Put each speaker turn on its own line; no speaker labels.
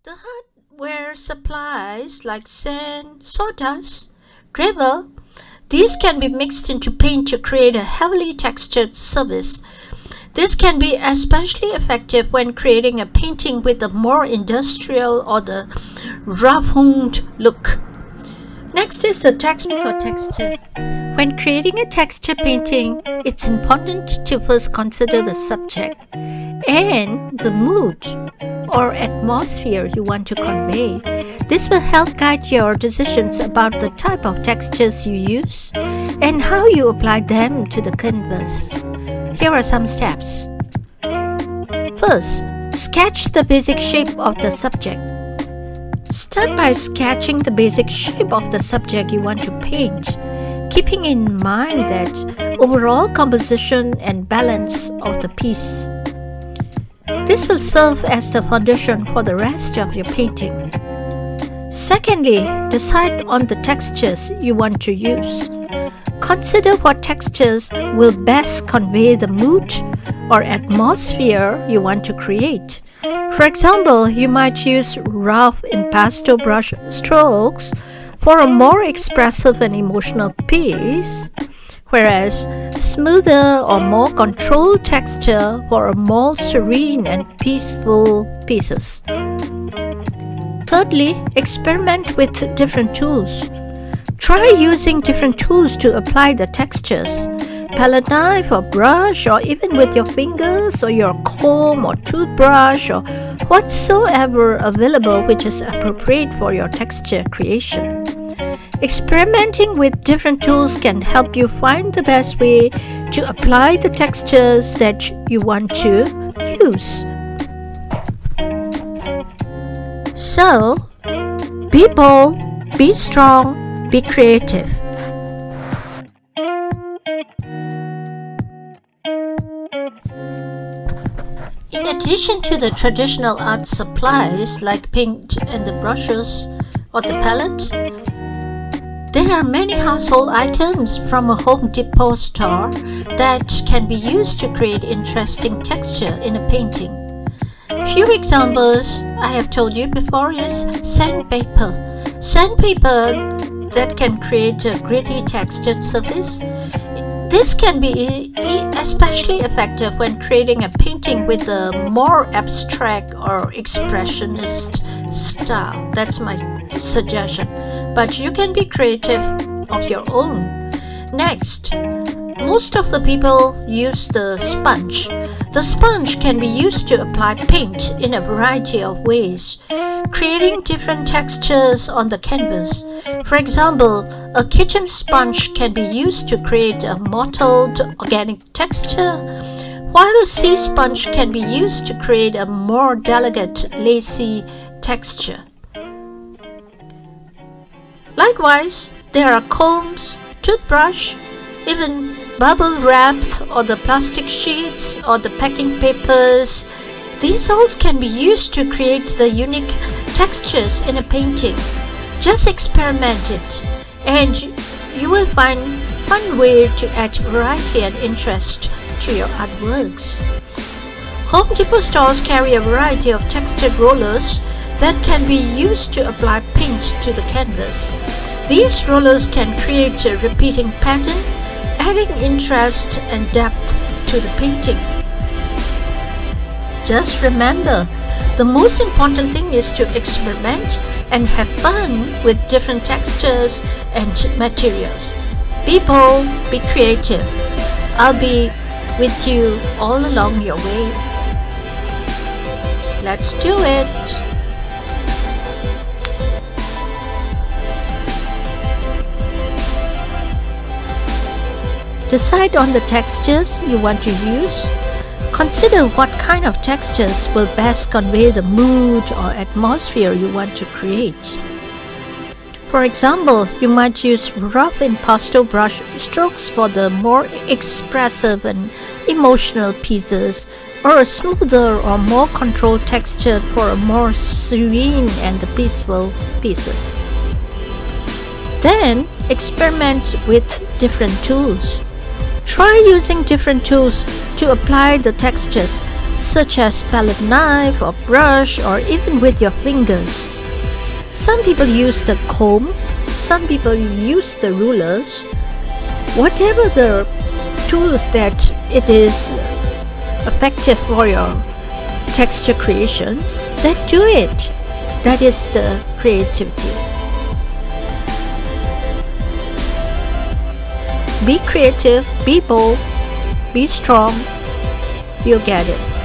The hardware supplies like sand, sawdust, gravel, these can be mixed into paint to create a heavily textured surface. This can be especially effective when creating a painting with a more industrial or the rough-hewn look. Next is the texture for texture. When creating a texture painting, it's important to first consider the subject and the mood or atmosphere you want to convey. This will help guide your decisions about the type of textures you use and how you apply them to the canvas. Here are some steps. First, sketch the basic shape of the subject. Start by sketching the basic shape of the subject you want to paint, keeping in mind that overall composition and balance of the piece. This will serve as the foundation for the rest of your painting. Secondly, decide on the textures you want to use. Consider what textures will best convey the mood or atmosphere you want to create. For example, you might use rough and pastel brush strokes for a more expressive and emotional piece, whereas smoother or more controlled texture for a more serene and peaceful pieces. Thirdly, experiment with different tools. Try using different tools to apply the textures. Palette knife or brush, or even with your fingers or your comb or toothbrush or whatsoever available which is appropriate for your texture creation. Experimenting with different tools can help you find the best way to apply the textures that you want to use. So, be bold, be strong, be creative. In addition to the traditional art supplies like paint and the brushes or the palette, there are many household items from a Home Depot store that can be used to create interesting texture in a painting. Few examples I have told you before is sandpaper. Sandpaper that can create a gritty textured surface. This can be especially effective when creating a painting with a more abstract or expressionist style. That's my suggestion. But you can be creative of your own. Next, most of the people use the sponge. The sponge can be used to apply paint in a variety of ways, creating different textures on the canvas. For example, a kitchen sponge can be used to create a mottled organic texture, while a sea sponge can be used to create a more delicate, lacy texture. Likewise, there are combs, toothbrush, even bubble wrap or the plastic sheets or the packing papers. These all can be used to create the unique textures in a painting. Just experiment it and you will find fun way to add variety and interest to your artworks. Home Depot stores carry a variety of textured rollers that can be used to apply paint to the canvas. These rollers can create a repeating pattern, adding interest and depth to the painting. Just remember, the most important thing is to experiment and have fun with different textures and materials. Be bold, be creative. I'll be with you all along your way. Let's do it! Decide on the textures you want to use. Consider what kind of textures will best convey the mood or atmosphere you want to create. For example, you might use rough and pastel brush strokes for the more expressive and emotional pieces, or a smoother or more controlled texture for a more serene and peaceful pieces. Then, experiment with different tools. Try using different tools to apply the textures. such as palette knife or brush or even with your fingers. Some people use the comb, some people use the rulers. Whatever the tools that it is effective for your texture creations, then do it. That is the creativity. Be creative, be bold, be strong. You'll get it.